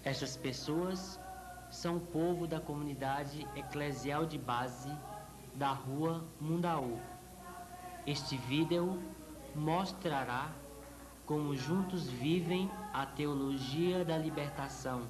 Estas pessoas são o povo da comunidade eclesial de base da Rua Mundaú. Este vídeo mostrará como juntos vivem a teologia da libertação.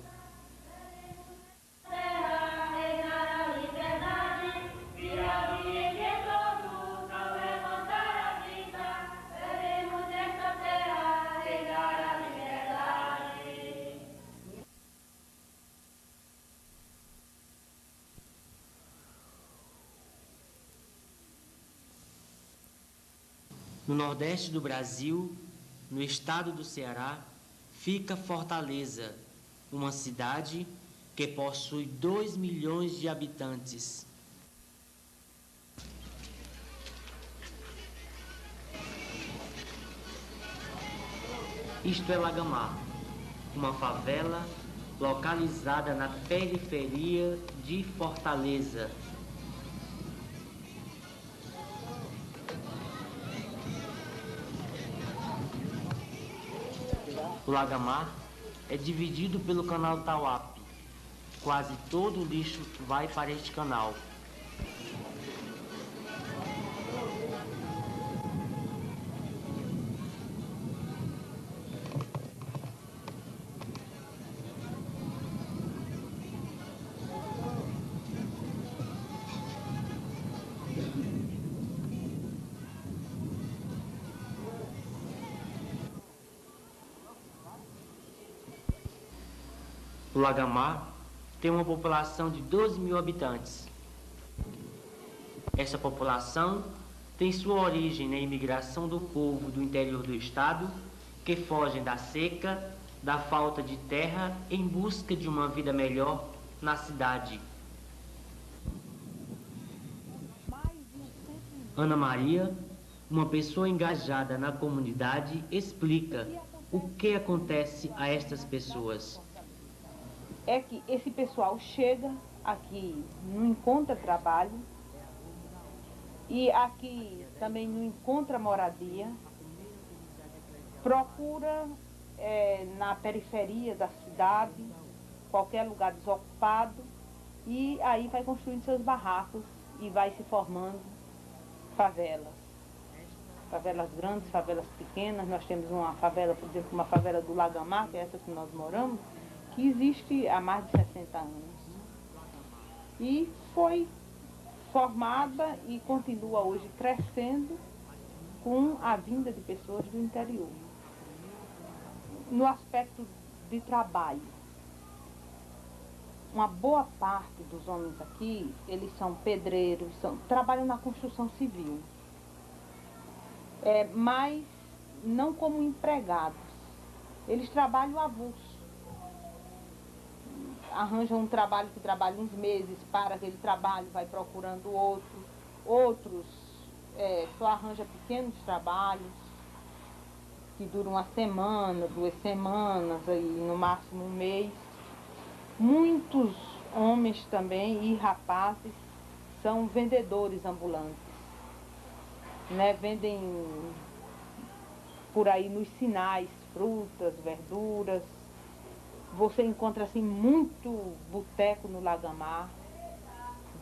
No nordeste do Brasil, no estado do Ceará, fica Fortaleza, uma cidade que possui 2 milhões de habitantes. Isto é Lagamar, uma favela localizada na periferia de Fortaleza. O Lagamar é dividido pelo canal Tauape. Quase todo o lixo vai para este canal. O Lagamar tem uma população de 12 mil habitantes. Essa população tem sua origem na imigração do povo do interior do estado, que fogem da seca, da falta de terra, em busca de uma vida melhor na cidade. Ana Maria, uma pessoa engajada na comunidade, explica o que acontece a estas pessoas. É que esse pessoal chega aqui, não encontra trabalho e aqui também não encontra moradia, procura na periferia da cidade, qualquer lugar desocupado, e aí vai construindo seus barracos e vai se formando favelas. Favelas grandes, favelas pequenas. Nós temos uma favela, por exemplo, uma favela do Lagamar, que é essa que nós moramos, que existe há mais de 60 anos. E foi formada e continua hoje crescendo com a vinda de pessoas do interior. No aspecto de trabalho, uma boa parte dos homens aqui, eles são pedreiros, trabalham na construção civil, mas não como empregados. Eles trabalham avulso. Arranjam um trabalho que trabalha uns meses, para aquele trabalho, vai procurando outro. Outros só arranjam pequenos trabalhos, que duram uma semana, 2 semanas, aí, no máximo um mês. Muitos homens também e rapazes são vendedores ambulantes, né? Vendem por aí nos sinais frutas, verduras. Você encontra assim muito boteco no Lagamar,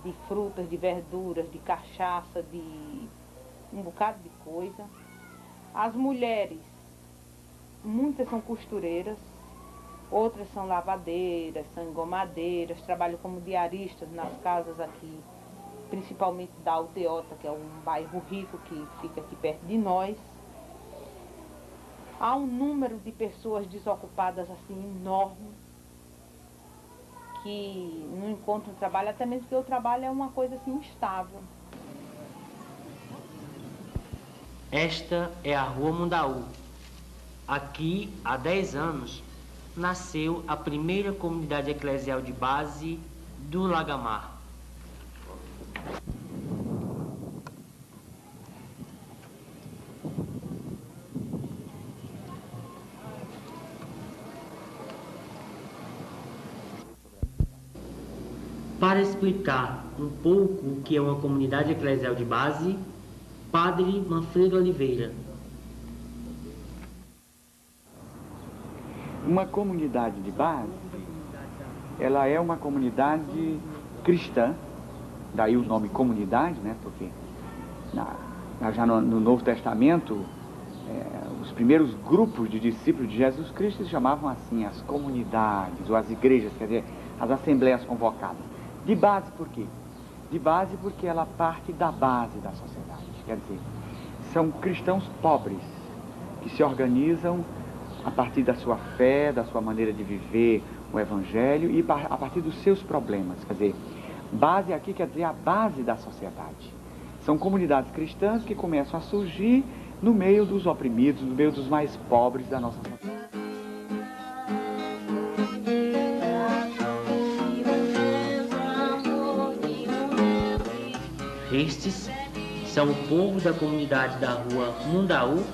de frutas, de verduras, de cachaça, de um bocado de coisa. As mulheres, muitas são costureiras, outras são lavadeiras, são engomadeiras, trabalham como diaristas nas casas aqui, principalmente da Aldeota, que é um bairro rico que fica aqui perto de nós. Há um número de pessoas desocupadas assim enorme, que não encontram trabalho, até mesmo porque o trabalho é uma coisa assim instável. Esta é a Rua Mundaú. Aqui, há 10 anos, nasceu a primeira comunidade eclesial de base do Lagamar. Para explicar um pouco o que é uma comunidade eclesial de base, Padre Manfredo Oliveira. Uma comunidade de base, ela é uma comunidade cristã, daí o nome comunidade, né? Porque já no Novo Testamento, os primeiros grupos de discípulos de Jesus Cristo se chamavam assim, as comunidades, ou as igrejas, quer dizer, as assembleias convocadas. De base por quê? De base porque ela parte da base da sociedade, quer dizer, são cristãos pobres, que se organizam a partir da sua fé, da sua maneira de viver o Evangelho e a partir dos seus problemas, quer dizer, base aqui quer dizer a base da sociedade. São comunidades cristãs que começam a surgir no meio dos oprimidos, no meio dos mais pobres da nossa sociedade. Estes são o povo da comunidade da rua Mundaú,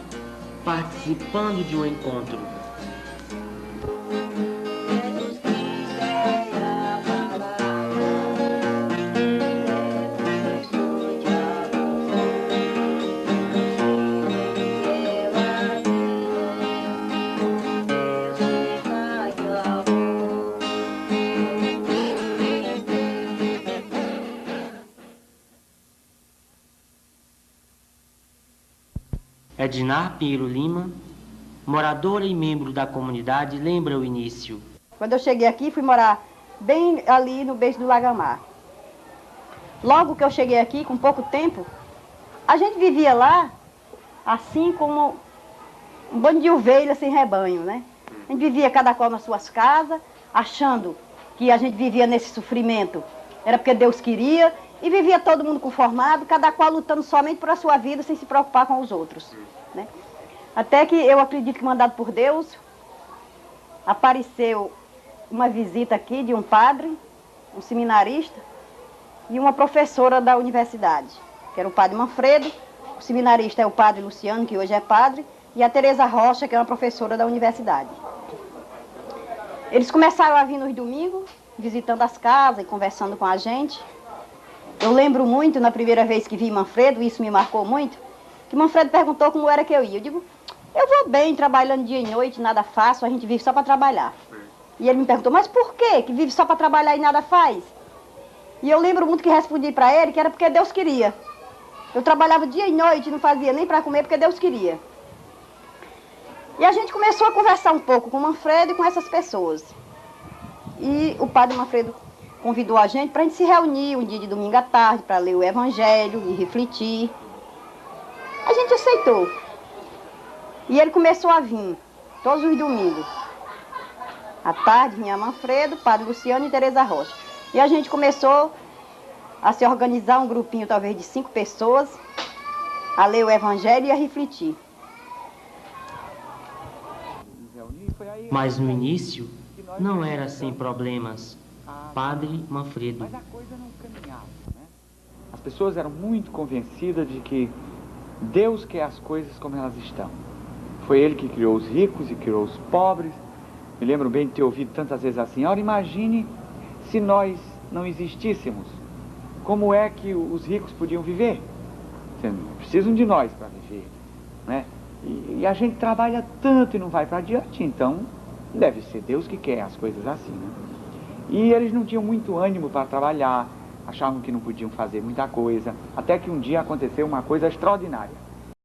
participando de um encontro. Ednar Pinheiro Lima, moradora e membro da comunidade, lembra o início. Quando eu cheguei aqui, fui morar bem ali no beijo do Lagamar. Logo que eu cheguei aqui, com pouco tempo, a gente vivia lá, assim como um bando de ovelhas sem rebanho, né? A gente vivia cada qual nas suas casas, achando que a gente vivia nesse sofrimento. Era porque Deus queria, e vivia todo mundo conformado, cada qual lutando somente por a sua vida, sem se preocupar com os outros, né? Até que eu acredito que, mandado por Deus, apareceu uma visita aqui de um padre, um seminarista, e uma professora da universidade, que era o padre Manfredo. O seminarista é o padre Luciano, que hoje é padre, e a Tereza Rocha, que é uma professora da universidade. Eles começaram a vir nos domingos, visitando as casas e conversando com a gente. Eu lembro muito, na primeira vez que vi Manfredo, isso me marcou muito, que Manfredo perguntou como era que eu ia. Eu digo, eu vou bem, trabalhando dia e noite, nada faço, a gente vive só para trabalhar. E ele me perguntou, mas por quê que vive só para trabalhar e nada faz? E eu lembro muito que respondi para ele que era porque Deus queria. Eu trabalhava dia e noite, não fazia nem para comer, porque Deus queria. E a gente começou a conversar um pouco com o Manfredo e com essas pessoas. E o padre Manfredo convidou a gente para a gente se reunir um dia de domingo à tarde para ler o Evangelho e refletir. A gente aceitou. E ele começou a vir todos os domingos. À tarde vinha Manfredo, padre Luciano e Tereza Rocha. E a gente começou a se organizar, um grupinho talvez de 5 pessoas, a ler o Evangelho e a refletir. Mas no início não era sem problemas. Padre Manfredo. Mas a coisa não caminhava, né? As pessoas eram muito convencidas de que Deus quer as coisas como elas estão. Foi Ele que criou os ricos e criou os pobres. Me lembro bem de ter ouvido tantas vezes assim, ora, imagine se nós não existíssemos. Como é que os ricos podiam viver? Precisam de nós para viver, né? E a gente trabalha tanto e não vai para adiante, então deve ser Deus que quer as coisas assim, né? E eles não tinham muito ânimo para trabalhar, achavam que não podiam fazer muita coisa, até que um dia aconteceu uma coisa extraordinária.